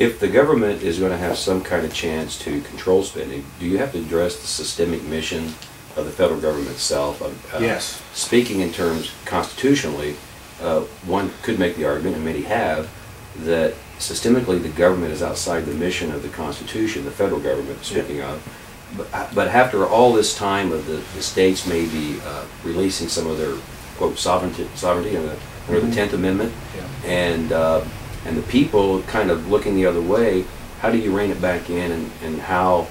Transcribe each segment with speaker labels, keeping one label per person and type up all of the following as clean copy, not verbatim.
Speaker 1: If the government is going to have some kind of chance to control spending, do you have to address the systemic mission of the federal government itself?
Speaker 2: Yes.
Speaker 1: Speaking in terms constitutionally, one could make the argument, and many have, that systemically the government is outside the mission of the Constitution, the federal government speaking of. But after all this time of the states maybe releasing some of their, quote, sovereignty under the 10th Amendment, and the people kind of looking the other way, how do you rein it back in, and how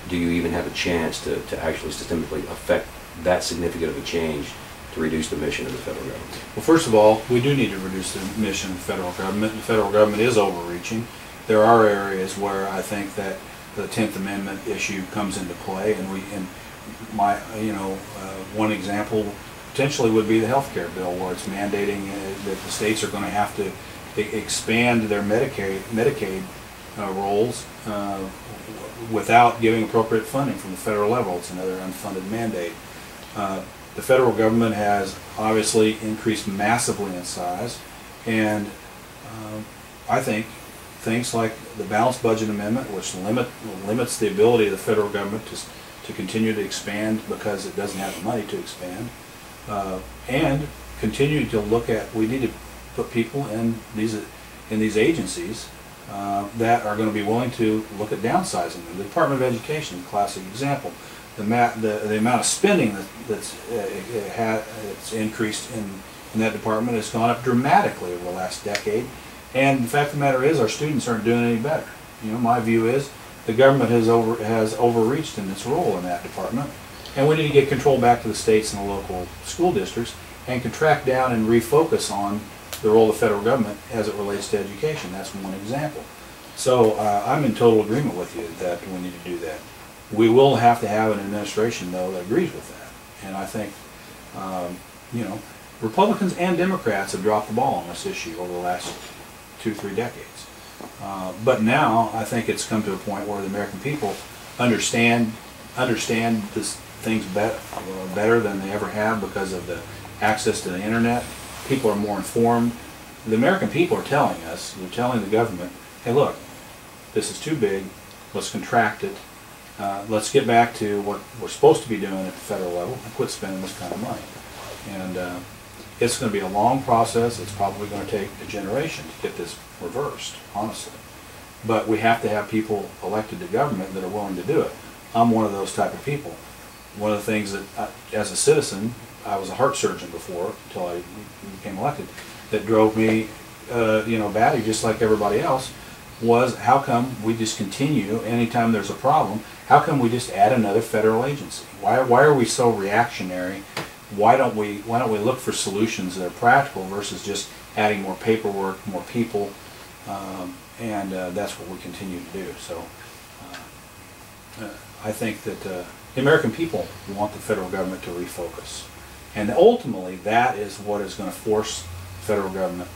Speaker 1: do you even have a chance to actually systemically affect that significant of a change to reduce the mission of the federal government?
Speaker 2: Well, first of all, we do need to reduce the mission of the federal government. The federal government is overreaching. There are areas where I think that the 10th Amendment issue comes into play, and one example potentially would be the health care bill, where it's mandating that the states are going to have to expand their Medicaid roles without giving appropriate funding from the federal level. It's another unfunded mandate. The federal government has obviously increased massively in size, and I think things like the Balanced Budget Amendment, which limits the ability of the federal government to continue to expand because it doesn't have the money to expand, and continue to look at, we need to put people in these agencies that are going to be willing to look at downsizing them. The Department of Education, classic example. The amount of spending that's increased in that department has gone up dramatically over the last decade. And the fact of the matter is, our students aren't doing any better. You know, my view is the government has overreached in its role in that department, and we need to get control back to the states and the local school districts and contract down and refocus on the role of the federal government as it relates to education. That's one example. So I'm in total agreement with you that we need to do that. We will have to have an administration, though, that agrees with that. And I think, Republicans and Democrats have dropped the ball on this issue over the last 2-3 decades. But now I think it's come to a point where the American people understand this things better than they ever have because of the access to the internet. People are more informed. The American people are telling us, they're telling the government, hey, look, this is too big, let's contract it, let's get back to what we're supposed to be doing at the federal level and quit spending this kind of money. And it's going to be a long process. It's probably going to take a generation to get this reversed, honestly. But we have to have people elected to government that are willing to do it. I'm one of those type of people. One of the things that, as a citizen, I was a heart surgeon before, until I became elected, that drove me, batty just like everybody else, was how come we just continue, anytime there's a problem, how come we just add another federal agency? Why are we so reactionary? Why don't we look for solutions that are practical versus just adding more paperwork, more people, and that's what we continue to do. So I think that the American people want the federal government to refocus. And ultimately, that is what is going to force the federal government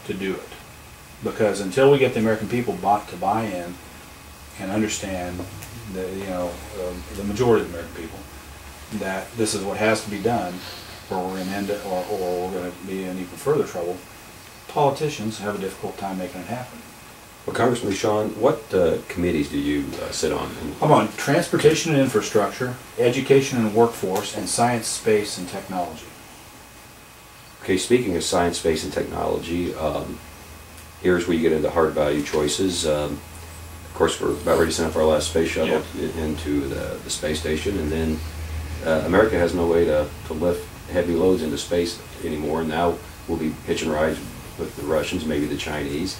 Speaker 2: to do it. Because until we get the American people to buy in and understand, the majority of the American people, that this is what has to be done, or we're going to end it, or we're going to be in even further trouble, politicians have a difficult time making it happen.
Speaker 1: Well, Congressman Bucshon, what committees do you sit on?
Speaker 2: I'm on Transportation and Infrastructure, Education and Workforce, and Science, Space, and Technology.
Speaker 1: Okay, speaking of science, space, and technology, here's where you get into hard value choices. Of course, we're about ready to send up our last space shuttle into the space station, and then America has no way to lift heavy loads into space anymore. Now we'll be hitching rides with the Russians, maybe the Chinese.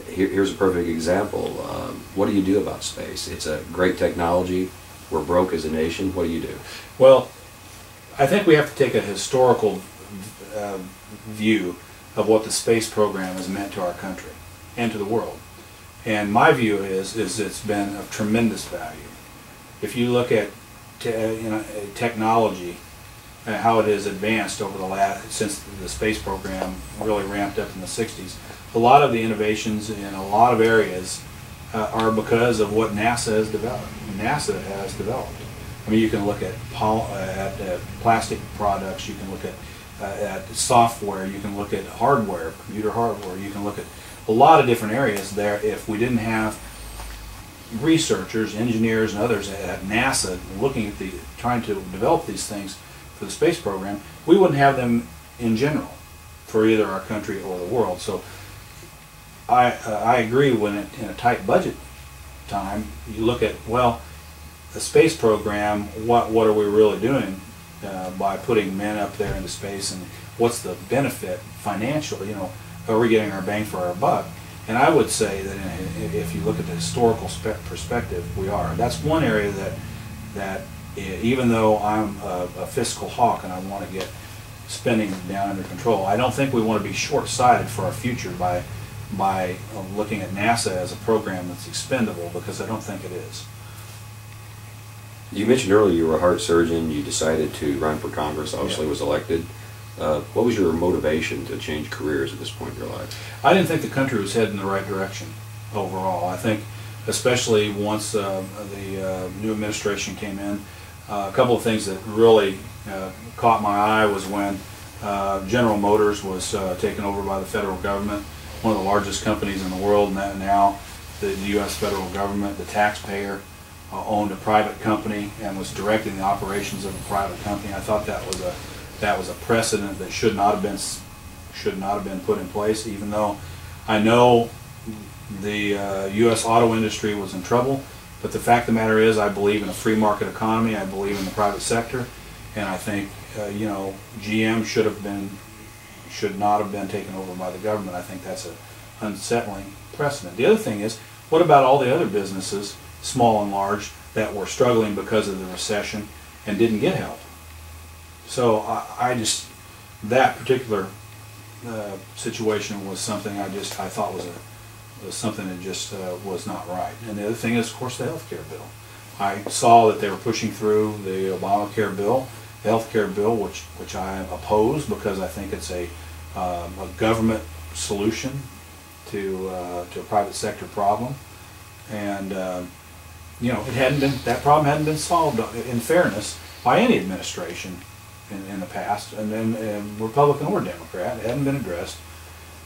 Speaker 1: Here's a perfect example. What do you do about space? It's a great technology. We're broke as a nation. What do you do?
Speaker 2: Well, I think we have to take a historical view of what the space program has meant to our country and to the world. And my view is it's been of tremendous value. If you look at technology and how it has advanced over since the space program really ramped up in the 60s, a lot of the innovations in a lot of areas are because of what NASA has developed. I mean, you can look at plastic products, you can look at software, you can look at hardware, computer hardware, you can look at a lot of different areas there. If we didn't have researchers, engineers, and others at NASA looking at trying to develop these things for the space program, we wouldn't have them in general for either our country or the world. So I agree, when in a tight budget time, you look at, well, the space program, what are we really doing by putting men up there into space, and what's the benefit financially? Are we getting our bang for our buck? And I would say that if you look at the historical perspective, we are. That's one area that even though I'm a fiscal hawk and I want to get spending down under control, I don't think we want to be short-sighted for our future by looking at NASA as a program that's expendable, because I don't think it is.
Speaker 1: You mentioned earlier you were a heart surgeon. You decided to run for Congress, obviously was elected. What was your motivation to change careers at this point in your life?
Speaker 2: I didn't think the country was heading in the right direction overall. I think, especially once the new administration came in, a couple of things that really caught my eye was when General Motors was taken over by the federal government, one of the largest companies in the world, and that now the U.S. federal government, the taxpayer, owned a private company and was directing the operations of a private company. I thought that was a precedent that should not have been put in place, even though I know the U.S. auto industry was in trouble. But the fact of the matter is, I believe in a free market economy. I believe in the private sector, and I think GM should not have been taken over by the government. I think that's an unsettling precedent. The other thing is, what about all the other businesses, small and large, that were struggling because of the recession and didn't get help? So that particular situation was something I thought was something that just was not right. And the other thing is, of course, the health care bill. I saw that they were pushing through the Obamacare bill, the health care bill, which I oppose, because I think it's a government solution to a private sector problem. And that problem hadn't been solved, in fairness, by any administration in the past, and then Republican or Democrat. It hadn't been addressed.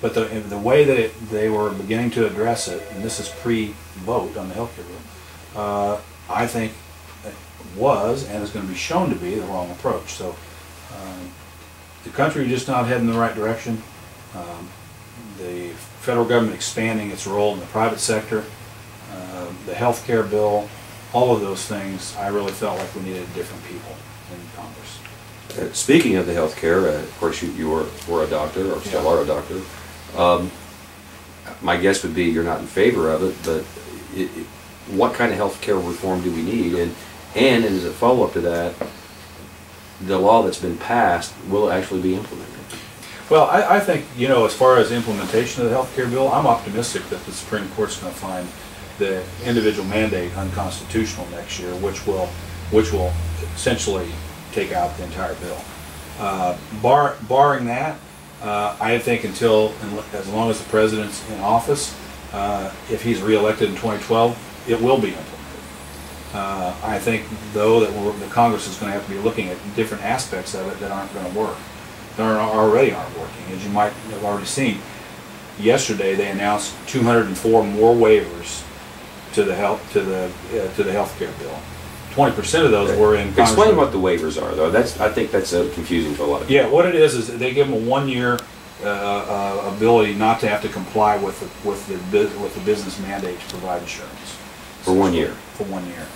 Speaker 2: But the way that they were beginning to address it, and this is pre-vote on the health care bill, I think it was, and is going to be shown to be, the wrong approach. So the country is just not heading in the right direction. The federal government expanding its role in the private sector, the health care bill, all of those things, I really felt like we needed different people in Congress.
Speaker 1: Speaking of the health care, of course you were a doctor, or still are a doctor. My guess would be you're not in favor of it, but what kind of health care reform do we need? And as a follow-up to that, the law that's been passed, will it actually be implemented?
Speaker 2: Well, I think, as far as implementation of the health care bill, I'm optimistic that the Supreme Court's going to find the individual mandate unconstitutional next year, which will essentially take out the entire bill. Barring that, I think as long as the president's in office, if he's reelected in 2012, it will be implemented. I think, though, that the Congress is going to have to be looking at different aspects of it that aren't going to work, that already aren't working. As you might have already seen, yesterday they announced 204 more waivers to the health care bill. 20% of those were in Congress.
Speaker 1: Explain what the waivers are, though. I think that's confusing to a lot of people.
Speaker 2: Yeah, what it is they give them a 1-year ability not to have to comply with the business mandate to provide insurance.
Speaker 1: For 1 year.
Speaker 2: For 1 year.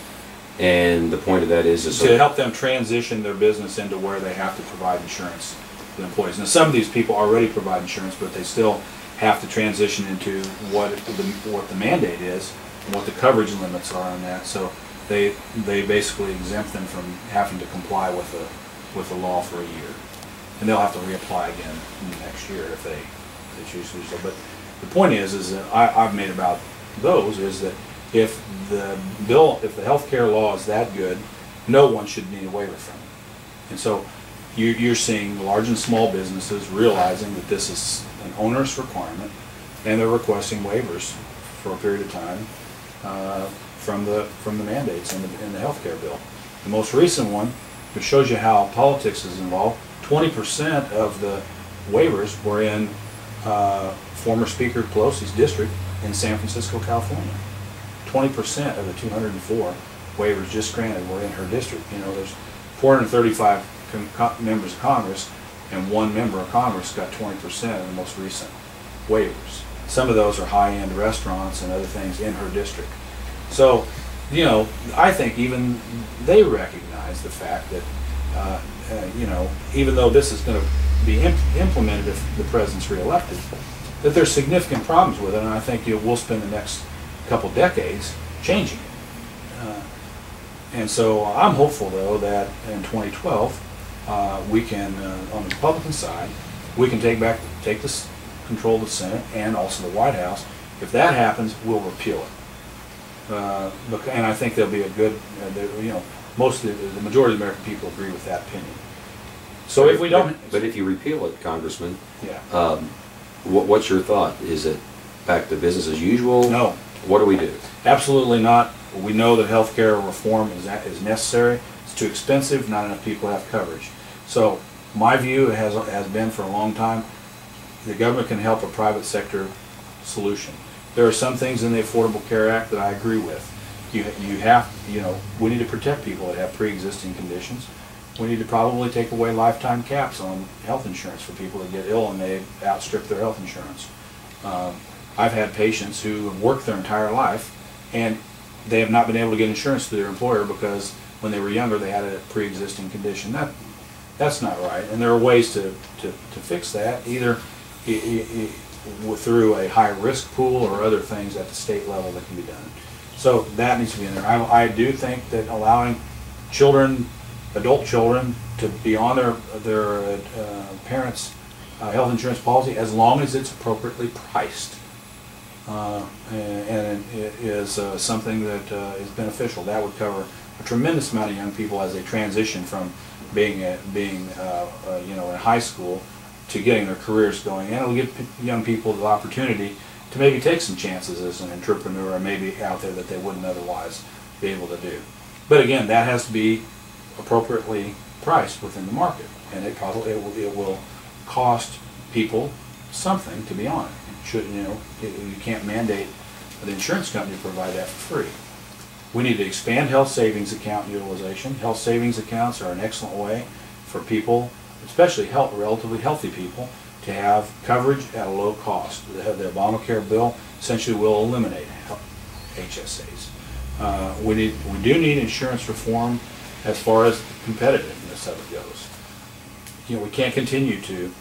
Speaker 1: And the point of that is
Speaker 2: to help them transition their business into where they have to provide insurance to the employees. Now, some of these people already provide insurance, but they still have to transition into what the mandate is and what the coverage limits are on that. So they basically exempt them from having to comply with the law for a year, and they'll have to reapply again next year if they choose to do so. But the point is that I've made about those is that if the health care law is that good, no one should need a waiver from it. And so you're seeing large and small businesses realizing that this is an onerous requirement, and they're requesting waivers for a period of time from the mandates in the health care bill. The most recent one, which shows you how politics is involved, 20% of the waivers were in former Speaker Pelosi's district in San Francisco, California. 20% of the 204 waivers just granted were in her district. You know, there's 435 members of Congress, and one member of Congress got 20% of the most recent waivers. Some of those are high-end restaurants and other things in her district. So, you know, I think even they recognize the fact that, you know, even though this is going to be implemented if the president's reelected, that there's significant problems with it, and I think we'll spend the next couple decades changing it. And so I'm hopeful, though, that in 2012 we can, on the Republican side, we can take this control of the Senate and also the White House. If that happens, we'll repeal it. And I think there'll be a good, you know, most of the majority of the American people agree with that opinion. So if we don't,
Speaker 1: but if you repeal it, Congressman,
Speaker 2: yeah,
Speaker 1: what's your thought? Is it back to business as usual?
Speaker 2: No.
Speaker 1: What do we do?
Speaker 2: Absolutely not. We know that health care reform is necessary. It's too expensive. Not enough people have coverage. So my view has been for a long time, the government can help a private sector solution. There are some things in the Affordable Care Act that I agree with. You know, we need to protect people that have pre-existing conditions. We need to probably take away lifetime caps on health insurance for people that get ill and they outstrip their health insurance. I've had patients who have worked their entire life and they have not been able to get insurance through their employer because when they were younger they had a pre-existing condition. That's not right, and there are ways to fix that, either through a high-risk pool or other things at the state level that can be done. So that needs to be in there. I do think that allowing children, adult children, to be on their parents' health insurance policy, as long as it's appropriately priced, and it is something that is beneficial. That would cover a tremendous amount of young people as they transition from being you know, in high school to getting their careers going, and it'll give young people the opportunity to maybe take some chances as an entrepreneur, maybe out there that they wouldn't otherwise be able to do. But again, that has to be appropriately priced within the market, and it will cost people something to be on it. You know, you can't mandate the insurance company to provide that for free. We need to expand health savings account utilization. Health savings accounts are an excellent way for people, especially relatively healthy people, to have coverage at a low cost. The Obamacare bill essentially will eliminate HSAs. We do need insurance reform as far as competitiveness of it goes. You know, we can't continue to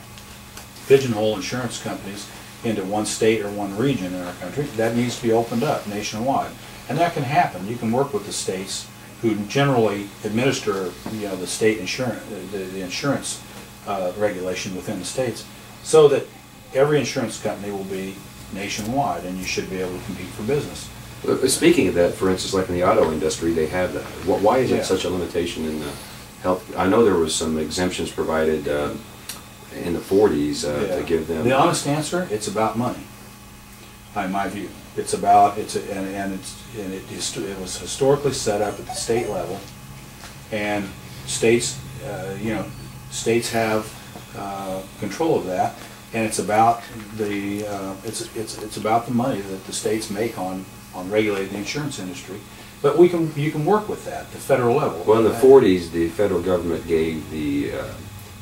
Speaker 2: pigeonhole insurance companies into one state or one region in our country. That needs to be opened up nationwide, and that can happen. You can work with the states who generally administer, you know, the state insurance, the insurance regulation within the states, so that every insurance company will be nationwide, and you should be able to compete for business.
Speaker 1: Speaking of that, for instance, like in the auto industry, they have that. Why is it such a limitation in the health? I know there was some exemptions provided in the 40s to give them.
Speaker 2: The honest answer: it's about money. In my view, it was historically set up at the state level, and states, you know, states have control of that, and it's about the it's about the money that the states make on regulating the insurance industry. But you can work with that at the federal level.
Speaker 1: Well, in the 40s, the federal government gave the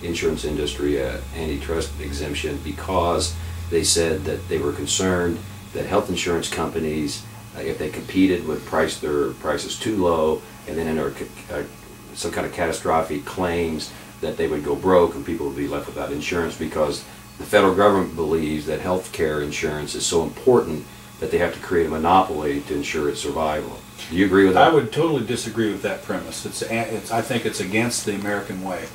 Speaker 1: insurance industry an antitrust exemption because they said that they were concerned that health insurance companies, if they competed, would price their prices too low, and then enter some kind of catastrophic claims that they would go broke and people would be left without insurance, because the federal government believes that health care insurance is so important that they have to create a monopoly to ensure its survival. Do you agree with that?
Speaker 2: I would totally disagree with that premise. I think it's against the American way.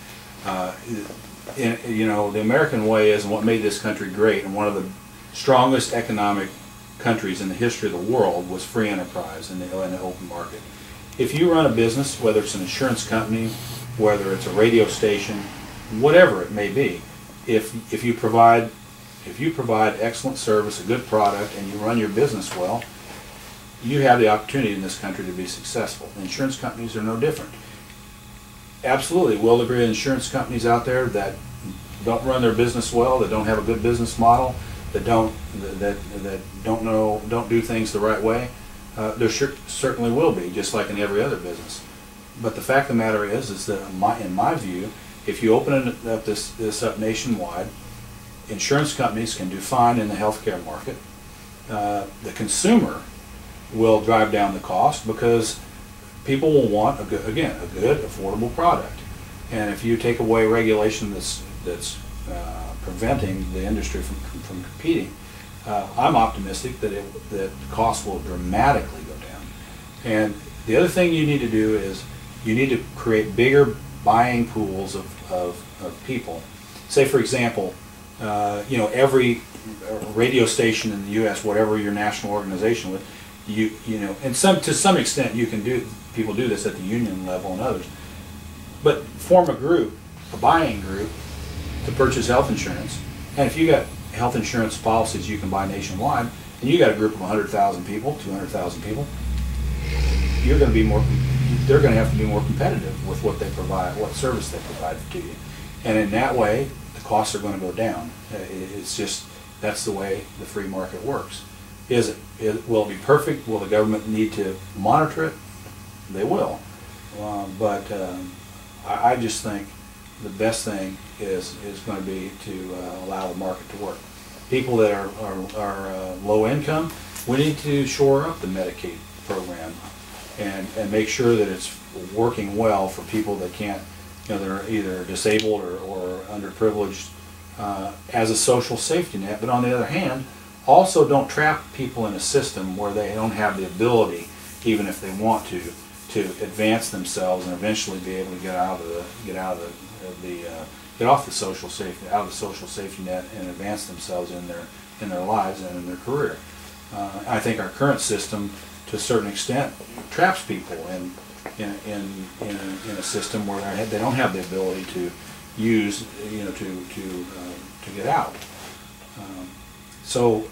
Speaker 2: You know, the American way is what made this country great, and one of the strongest economic countries in the history of the world was free enterprise and the open market. If you run a business, whether it's an insurance company, whether it's a radio station, whatever it may be, if you provide excellent service, a good product, and you run your business well, you have the opportunity in this country to be successful. Insurance companies are no different. Absolutely, we'll agree with insurance companies out there that don't run their business well, that don't have a good business model, don't do things the right way, there certainly will be, just like in every other business. But the fact of the matter is that in my view, if you open this up nationwide, insurance companies can do fine in the healthcare market. The consumer will drive down the cost because people will want a good, affordable product. And if you take away regulation that's preventing the industry from competing, I'm optimistic that costs will dramatically go down. And the other thing you need to do is you need to create bigger buying pools of people. Say, for example, every radio station in the U.S., whatever your national organization with, and to some extent people do this at the union level and others, but form a group, a buying group, to purchase health insurance. And if you got health insurance policies you can buy nationwide, and you got a group of 100,000 people, 200,000 people, they're going to have to be more competitive with what they provide, what service they provide to you. And in that way, the costs are going to go down. It's just, that's the way the free market works. Will it be perfect? Will the government need to monitor it? They will. I just think the best thing is going to be to allow the market to work. People that are low income, we need to shore up the Medicaid program and make sure that it's working well for people that can't, that are either disabled or underprivileged as a social safety net. But on the other hand, also don't trap people in a system where they don't have the ability, even if they want to advance themselves and eventually be able to get off the social safety net and advance themselves in their lives and in their career. I think our current system, to a certain extent, traps people in a system where they don't have the ability to use, to get out. So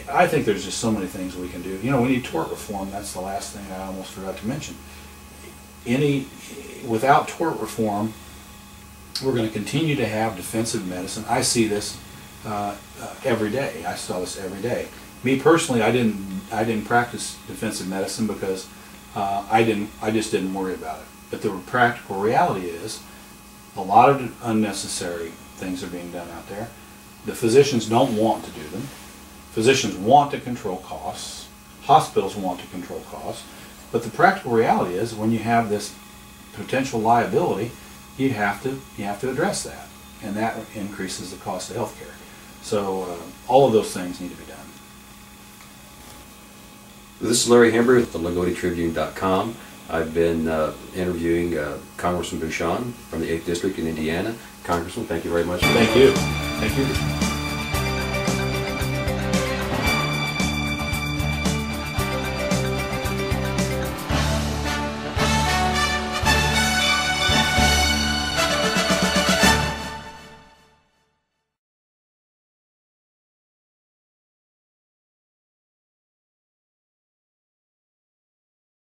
Speaker 2: I think there's just so many things we can do. We need tort reform. That's the last thing I almost forgot to mention. Without tort reform, we're going to continue to have defensive medicine. I see this every day. I saw this every day. Me personally, I didn't practice defensive medicine because I just didn't worry about it. But the practical reality is, a lot of unnecessary things are being done out there. The physicians don't want to do them. Physicians want to control costs. Hospitals want to control costs. But the practical reality is, when you have this potential liability, you have to address that, and that increases the cost of health care. So all of those things need to be done.
Speaker 1: This is Larry Hembree with the LaGodeTribune.com. I've been interviewing Congressman Bucshon from the 8th District in Indiana. Congressman, thank you very much.
Speaker 2: Thank you. Thank you.